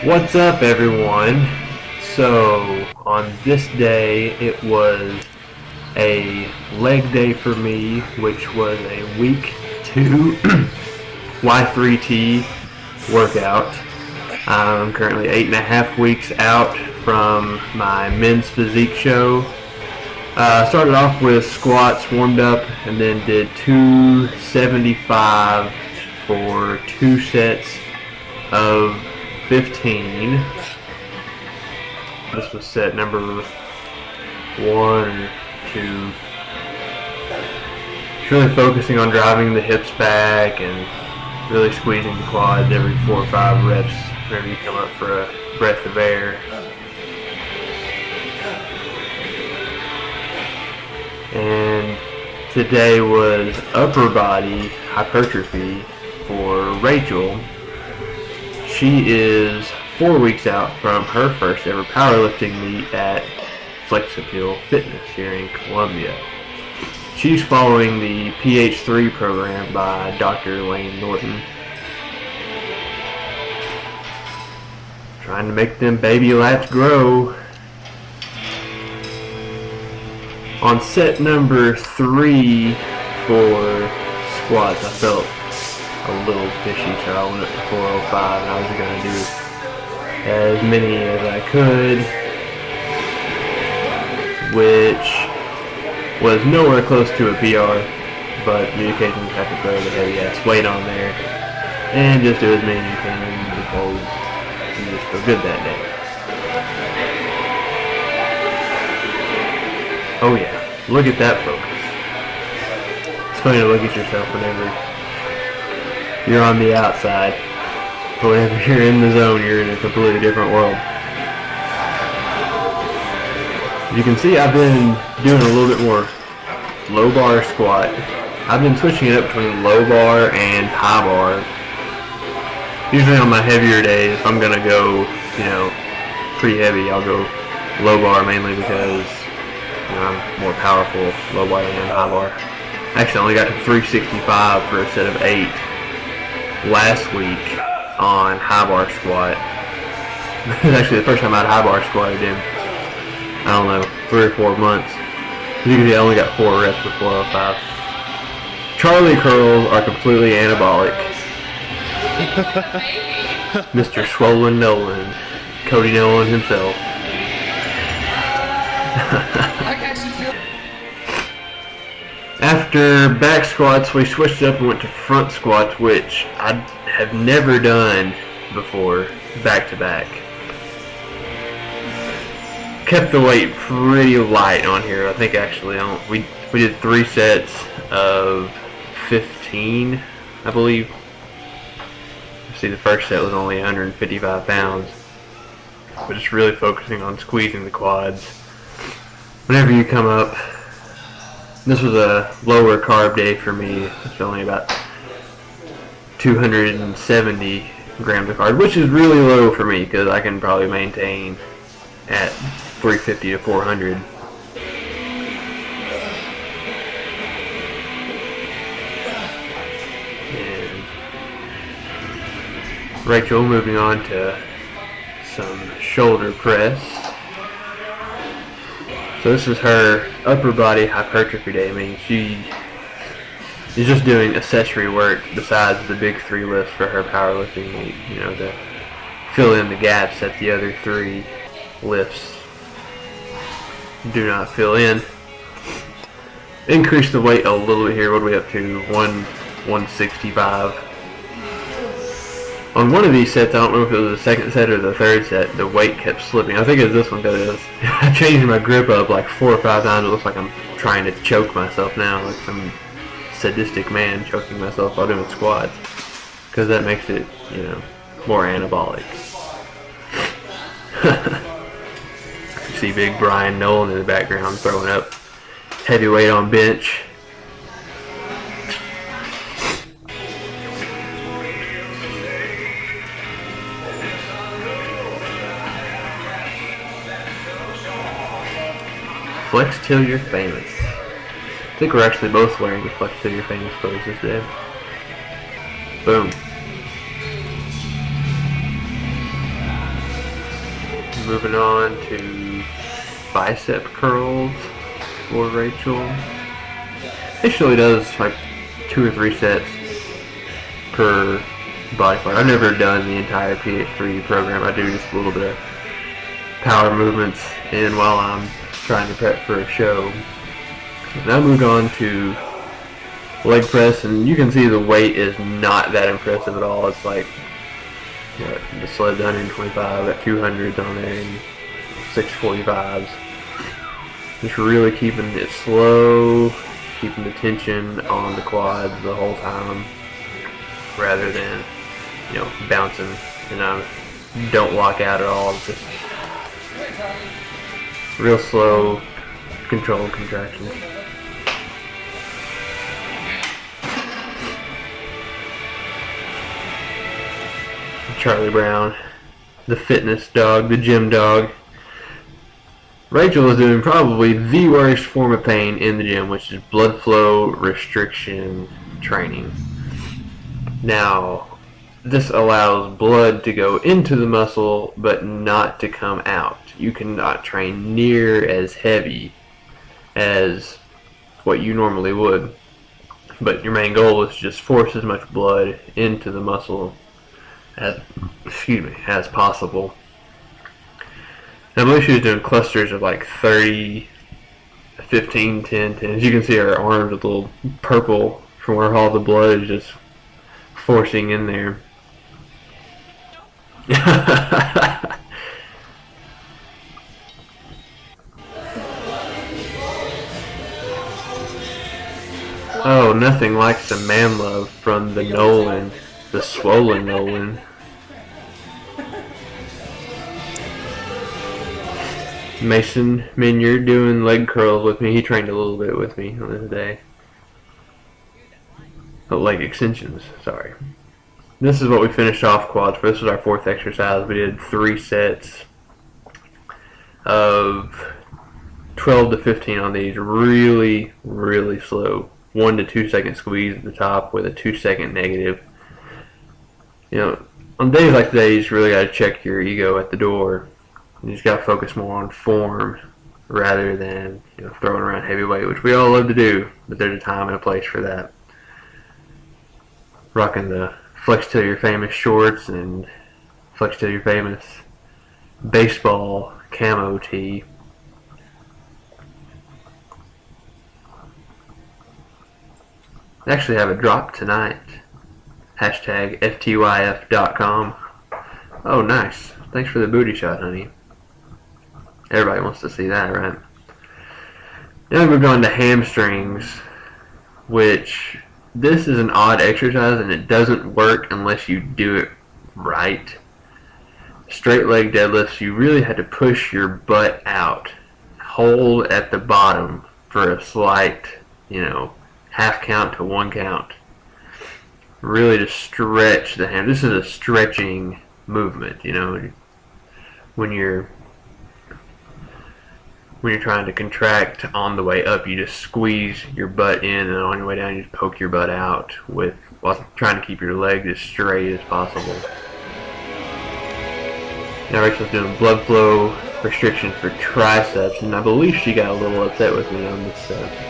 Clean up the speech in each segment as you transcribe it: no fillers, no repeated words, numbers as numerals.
What's up, everyone? So, on this day, it was a leg day for me, which was a week 2 Y3T workout. I'm currently 8.5 weeks out from my men's physique show. Started off with squats, warmed up, and then did 275 for 2 sets of 15. This was set number 1 or 2. Just really focusing on driving the hips back and really squeezing the quads every 4 or 5 reps whenever you come up for a breath of air. And today was upper body hypertrophy for Rachel. She is 4 weeks out from her first ever powerlifting meet at Flex Appeal Fitness here in Columbia. She's following the PH3 program by Dr. Lane Norton. Trying to make them baby lats grow. On set number 3 for squats, I felt a little fishy, so I went up to 405 and I was going to do as many as I could, which was nowhere close to a PR, but you occasionally have to throw the heavy ass weight on there and just do as many as you can because you just feel good that day. Oh yeah, look at that focus. It's funny to look at yourself whenever you're on the outside. But whenever you're in the zone, you're in a completely different world. As you can see, I've been doing a little bit more low bar squat. I've been switching it up between low bar and high bar. Usually on my heavier days, if I'm going to go, pretty heavy, I'll go low bar mainly because I'm more powerful low bar than high bar. Actually, I only got to 365 for a set of 8 last week on high bar squat. It was actually the first time I had high bar squatted in, 3 or 4 months. As you can see, I only got 4 reps with 405. Charlie curls are completely anabolic. Mr. Swollen Nolan, Cody Nolan himself. After back squats, we switched up and went to front squats, which I have never done before, back to back. Kept the weight pretty light on here. I think actually we did 3 sets of 15, I believe. See, the first set was only 155 pounds, but just really focusing on squeezing the quads. Whenever you come up, this was a lower carb day for me. It's only about 270 grams of carbs, which is really low for me because I can probably maintain at 350 to 400. And Rachel moving on to some shoulder press. So this is her upper body hypertrophy day. I mean, she is just doing accessory work besides the big 3 lifts for her powerlifting meet, to fill in the gaps that the other 3 lifts do not fill in. Increase the weight a little bit here. What are we up to? 165. On one of these sets, I don't know if it was the second set or the third set, the weight kept slipping. I think it was this one because I changed my grip up like 4 or 5 times. It looks like I'm trying to choke myself now, like some sadistic man choking myself while doing squats, because that makes it, more anabolic. You see big Brian Nolan in the background throwing up heavy weight on bench. Flex till you're famous. I think we're actually both wearing the Flex till you're famous clothes this day. Boom. moving on to bicep curls for Rachel. She only does like 2 or 3 sets per body part. I've never done the entire PH3 program. I do just a little bit of power movements in while I'm trying to prep for a show. Now I moved on to leg press, and you can see the weight is not that impressive at all. It's like, you know, the sled 125, got 200s on there, and 645s. Just really keeping it slow, keeping the tension on the quads the whole time, rather than, you know, bouncing. And I don't lock out at all. It's just real slow, controlled contractions. Charlie Brown, the fitness dog, the gym dog. Rachel is doing probably the worst form of pain in the gym, which is blood flow restriction training. Now, this allows blood to go into the muscle, but not to come out. You cannot train near as heavy as what you normally would, but your main goal is to just force as much blood into the muscle as possible. I believe she was doing clusters of like 30, 15, 10, 10. As you can see, her arms are a little purple from where all the blood is just forcing in there. Oh, nothing like some man love from the Nolan, the swollen Nolan. Mason Minyard doing leg curls with me. He trained a little bit with me on this day. Oh, leg extensions, sorry. This is what we finished off quads for. This was our 4th exercise. We did 3 sets of 12 to 15 on these. Really, really slow. 1 to 2 second squeeze at the top with a 2 second negative. You know, on days like today, you just really got to check your ego at the door. You just got to focus more on form rather than, you know, throwing around heavy weight, which we all love to do, but there's a time and a place for that. Rocking the Flex Till You're Famous shorts and Flex Till You're Famous baseball camo tee. I actually have a drop tonight. Hashtag FTYF.com. Oh, nice. Thanks for the booty shot, honey. Everybody wants to see that, right? Then we moved on to hamstrings, which this is an odd exercise and it doesn't work unless you do it right. Straight leg deadlifts, you really had to push your butt out. Hold at the bottom for a slight, you know, half count to 1 count. Really to stretch the ham. This is a stretching movement, you know. When you're trying to contract on the way up, you just squeeze your butt in, and on your way down, you just poke your butt out while trying to keep your legs as straight as possible. Now Rachel's doing blood flow restriction for triceps, and I believe she got a little upset with me on this set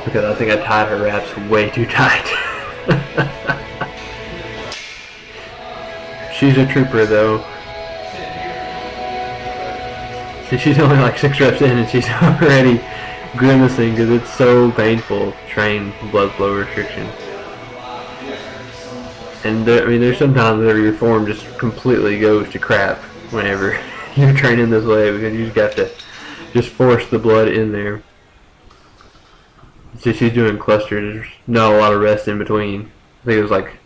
because I think I tied her wraps way too tight. She's a trooper, though. See, she's only like 6 reps in and she's already grimacing because it's so painful to train blood flow restriction. And I mean, there's sometimes where your form just completely goes to crap whenever you're training this way because you just got to just force the blood in there. See, she's doing clusters. There's not a lot of rest in between. I think it was like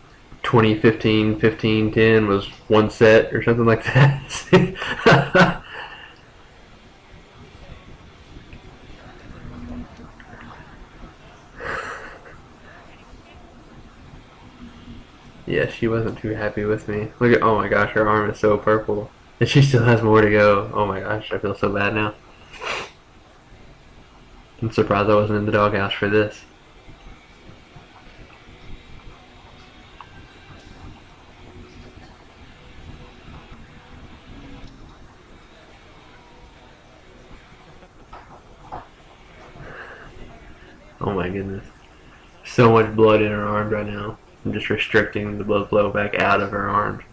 20, 15, 15, 10 was 1 set or something like that. Yeah, she wasn't too happy with me. Look at, oh my gosh, her arm is so purple. And she still has more to go. Oh my gosh, I feel so bad now. I'm surprised I wasn't in the doghouse for this. Oh my goodness. So much blood in her arms right now. I'm just restricting the blood flow back out of her arms.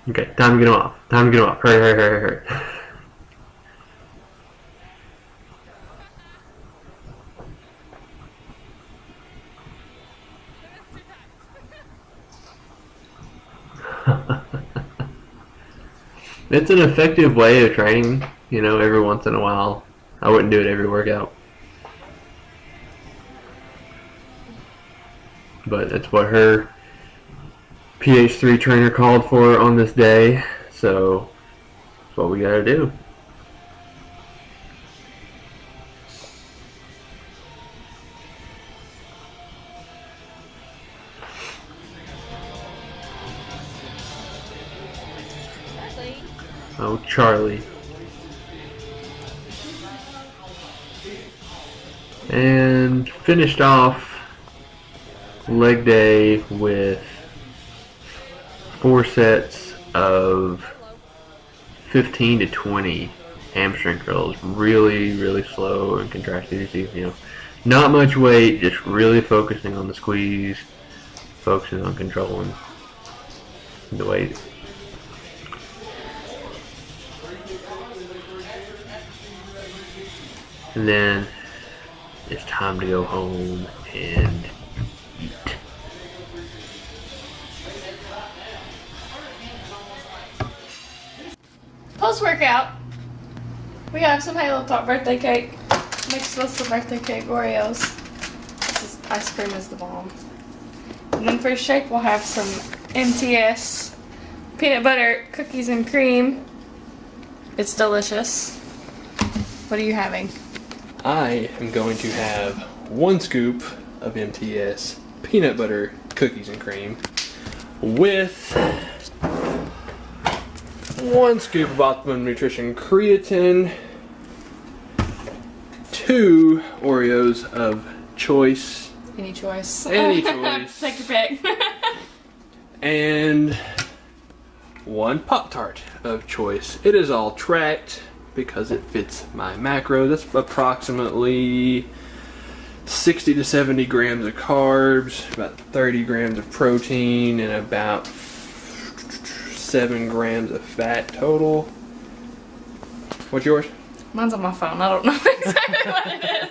Okay, time to get him off. Time to get him off. Hurry, hurry, hurry, hurry. It's an effective way of training, you know, every once in a while. I wouldn't do it every workout. But it's what her PH3 trainer called for on this day, so that's what we gotta do. Oh, Charlie. And finished off leg day with 4 sets of 15 to 20 hamstring curls. Really slow and contracted, you know. Not much weight, just really focusing on the squeeze, focusing on controlling the weight. And then it's time to go home and eat. Post-workout, we got some Halo Top birthday cake mixed with some birthday cake Oreos. This is, ice cream is the bomb. And then for shake, we'll have some MTS peanut butter cookies and cream. It's delicious. What are you having? I am going to have 1 scoop of MTS peanut butter cookies and cream with 1 scoop of Optimum Nutrition creatine, 2 Oreos of choice. Any choice. Any choice. Take your pick. And 1 Pop-Tart of choice. It is all tracked because it fits my macro. That's approximately 60 to 70 grams of carbs, about 30 grams of protein, and about 7 grams of fat total. What's yours? Mine's on my phone. I don't know exactly what it is.